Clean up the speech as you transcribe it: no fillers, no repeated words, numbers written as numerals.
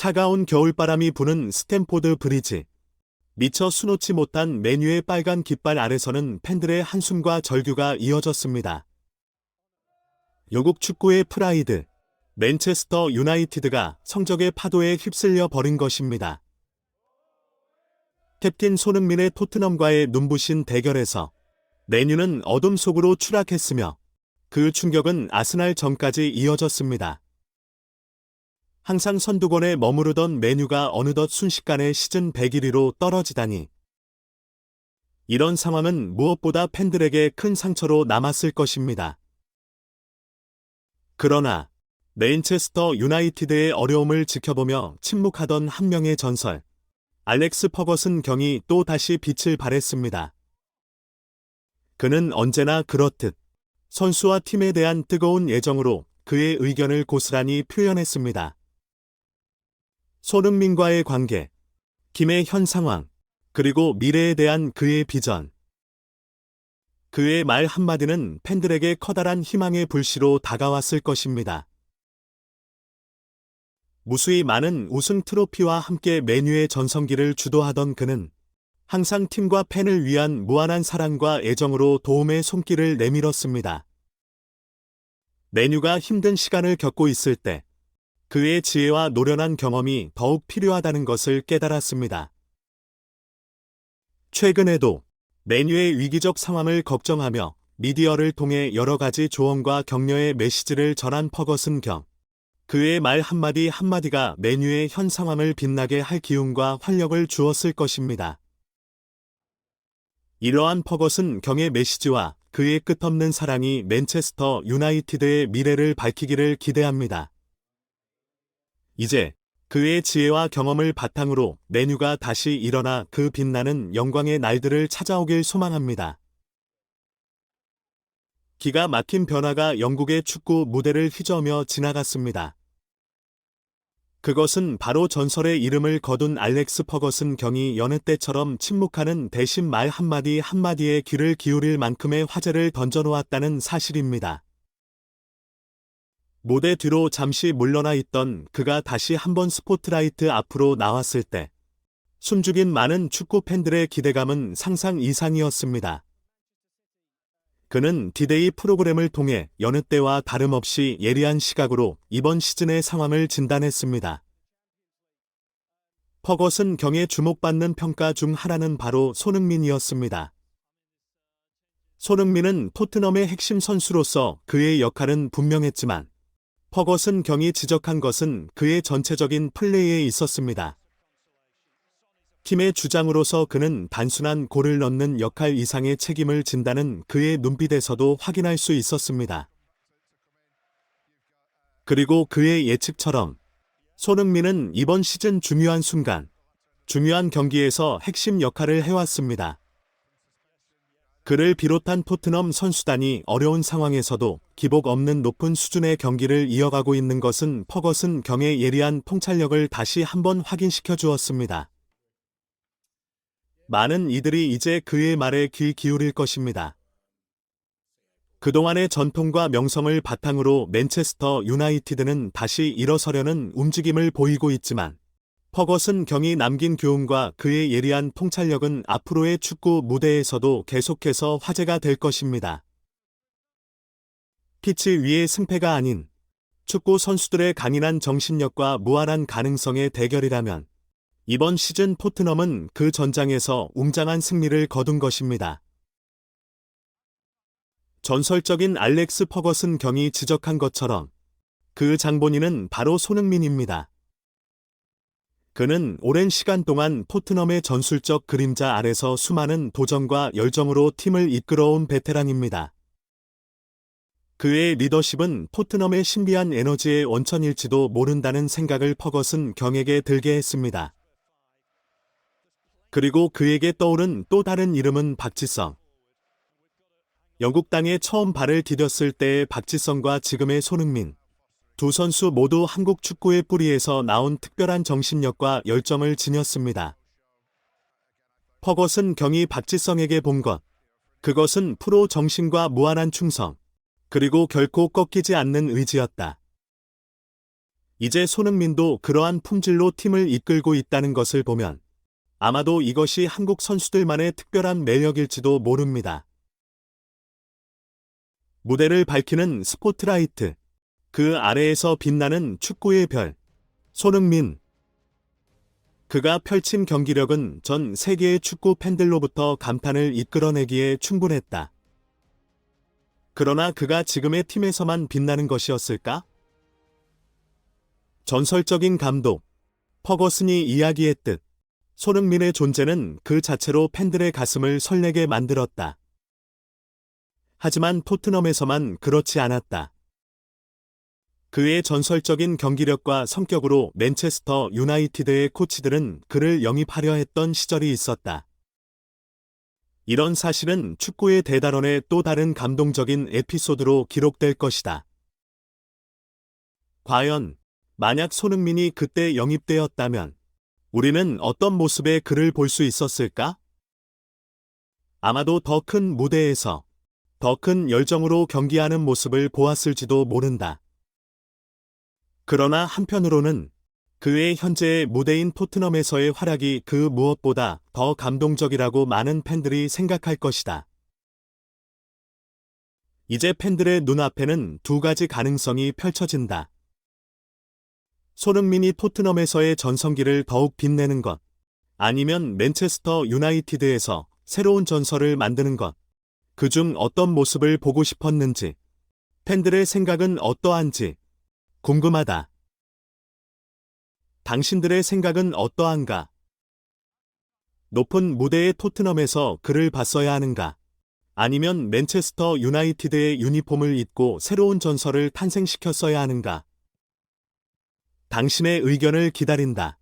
차가운 겨울바람이 부는 스탠포드 브리지. 미처 수놓지 못한 메뉴의 빨간 깃발 아래서는 팬들의 한숨과 절규가 이어졌습니다. 영국 축구의 프라이드, 맨체스터 유나이티드가 성적의 파도에 휩쓸려 버린 것입니다. 캡틴 손흥민의 토트넘과의 눈부신 대결에서 맨유는 어둠 속으로 추락했으며 그 충격은 아스날전까지 이어졌습니다. 항상 선두권에 머무르던 맨유가 어느덧 순식간에 시즌 101위로 떨어지다니. 이런 상황은 무엇보다 팬들에게 큰 상처로 남았을 것입니다. 그러나 맨체스터 유나이티드의 어려움을 지켜보며 침묵하던 한 명의 전설, 알렉스 퍼거슨 경이 또 다시 빛을 발했습니다. 그는 언제나 그렇듯 선수와 팀에 대한 뜨거운 애정으로 그의 의견을 고스란히 표현했습니다. 손흥민과의 관계, 김의 현 상황, 그리고 미래에 대한 그의 비전. 그의 말 한마디는 팬들에게 커다란 희망의 불씨로 다가왔을 것입니다. 무수히 많은 우승 트로피와 함께 맨유의 전성기를 주도하던 그는 항상 팀과 팬을 위한 무한한 사랑과 애정으로 도움의 손길을 내밀었습니다. 맨유가 힘든 시간을 겪고 있을 때 그의 지혜와 노련한 경험이 더욱 필요하다는 것을 깨달았습니다. 최근에도 맨유의 위기적 상황을 걱정하며 미디어를 통해 여러 가지 조언과 격려의 메시지를 전한 퍼거슨 경. 그의 말 한마디 한마디가 맨유의 현 상황을 빛나게 할 기운과 활력을 주었을 것입니다. 이러한 퍼거슨 경의 메시지와 그의 끝없는 사랑이 맨체스터 유나이티드의 미래를 밝히기를 기대합니다. 이제 그의 지혜와 경험을 바탕으로 맨유가 다시 일어나 그 빛나는 영광의 날들을 찾아오길 소망합니다. 기가 막힌 변화가 영국의 축구 무대를 휘저으며 지나갔습니다. 그것은 바로 전설의 이름을 거둔 알렉스 퍼거슨 경이 여느 때처럼 침묵하는 대신 말 한마디 한마디에 귀를 기울일 만큼의 화제를 던져놓았다는 사실입니다. 무대 뒤로 잠시 물러나 있던 그가 다시 한번 스포트라이트 앞으로 나왔을 때 숨죽인 많은 축구 팬들의 기대감은 상상 이상이었습니다. 그는 디데이 프로그램을 통해 여느 때와 다름없이 예리한 시각으로 이번 시즌의 상황을 진단했습니다. 퍼거슨 경에 주목받는 평가 중 하나는 바로 손흥민이었습니다. 손흥민은 토트넘의 핵심 선수로서 그의 역할은 분명했지만 퍼거슨 경이 지적한 것은 그의 전체적인 플레이에 있었습니다. 팀의 주장으로서 그는 단순한 골을 넣는 역할 이상의 책임을 진다는 그의 눈빛에서도 확인할 수 있었습니다. 그리고 그의 예측처럼 손흥민은 이번 시즌 중요한 순간, 중요한 경기에서 핵심 역할을 해왔습니다. 그를 비롯한 토트넘 선수단이 어려운 상황에서도 기복 없는 높은 수준의 경기를 이어가고 있는 것은 퍼거슨 경의 예리한 통찰력을 다시 한번 확인시켜 주었습니다. 많은 이들이 이제 그의 말에 귀 기울일 것입니다. 그동안의 전통과 명성을 바탕으로 맨체스터 유나이티드는 다시 일어서려는 움직임을 보이고 있지만 퍼거슨 경이 남긴 교훈과 그의 예리한 통찰력은 앞으로의 축구 무대에서도 계속해서 화제가 될 것입니다. 피치 위의 승패가 아닌 축구 선수들의 강인한 정신력과 무한한 가능성의 대결이라면 이번 시즌 토트넘은 그 전장에서 웅장한 승리를 거둔 것입니다. 전설적인 알렉스 퍼거슨 경이 지적한 것처럼 그 장본인은 바로 손흥민입니다. 그는 오랜 시간 동안 토트넘의 전술적 그림자 아래서 수많은 도전과 열정으로 팀을 이끌어온 베테랑입니다. 그의 리더십은 토트넘의 신비한 에너지의 원천일지도 모른다는 생각을 퍼거슨 경에게 들게 했습니다. 그리고 그에게 떠오른 또 다른 이름은 박지성. 영국 땅에 처음 발을 디뎠을 때의 박지성과 지금의 손흥민. 두 선수 모두 한국 축구의 뿌리에서 나온 특별한 정신력과 열정을 지녔습니다. 퍼거슨 경이 박지성에게 본 것. 그것은 프로 정신과 무한한 충성. 그리고 결코 꺾이지 않는 의지였다. 이제 손흥민도 그러한 품질로 팀을 이끌고 있다는 것을 보면 아마도 이것이 한국 선수들만의 특별한 매력일지도 모릅니다. 무대를 밝히는 스포트라이트, 그 아래에서 빛나는 축구의 별, 손흥민. 그가 펼친 경기력은 전 세계의 축구 팬들로부터 감탄을 이끌어내기에 충분했다. 그러나 그가 지금의 팀에서만 빛나는 것이었을까? 전설적인 감독, 퍼거슨이 이야기했듯 손흥민의 존재는 그 자체로 팬들의 가슴을 설레게 만들었다. 하지만 토트넘에서만 그렇지 않았다. 그의 전설적인 경기력과 성격으로 맨체스터 유나이티드의 코치들은 그를 영입하려 했던 시절이 있었다. 이런 사실은 축구의 대단원의 또 다른 감동적인 에피소드로 기록될 것이다. 과연 만약 손흥민이 그때 영입되었다면 우리는 어떤 모습의 그를 볼 수 있었을까? 아마도 더 큰 무대에서 더 큰 열정으로 경기하는 모습을 보았을지도 모른다. 그러나 한편으로는 그의 현재의 무대인 토트넘에서의 활약이 그 무엇보다 더 감동적이라고 많은 팬들이 생각할 것이다. 이제 팬들의 눈앞에는 두 가지 가능성이 펼쳐진다. 손흥민이 토트넘에서의 전성기를 더욱 빛내는 것, 아니면 맨체스터 유나이티드에서 새로운 전설을 만드는 것. 그중 어떤 모습을 보고 싶었는지, 팬들의 생각은 어떠한지 궁금하다. 당신들의 생각은 어떠한가? 높은 무대의 토트넘에서 그를 봤어야 하는가? 아니면 맨체스터 유나이티드의 유니폼을 입고 새로운 전설을 탄생시켰어야 하는가? 당신의 의견을 기다린다.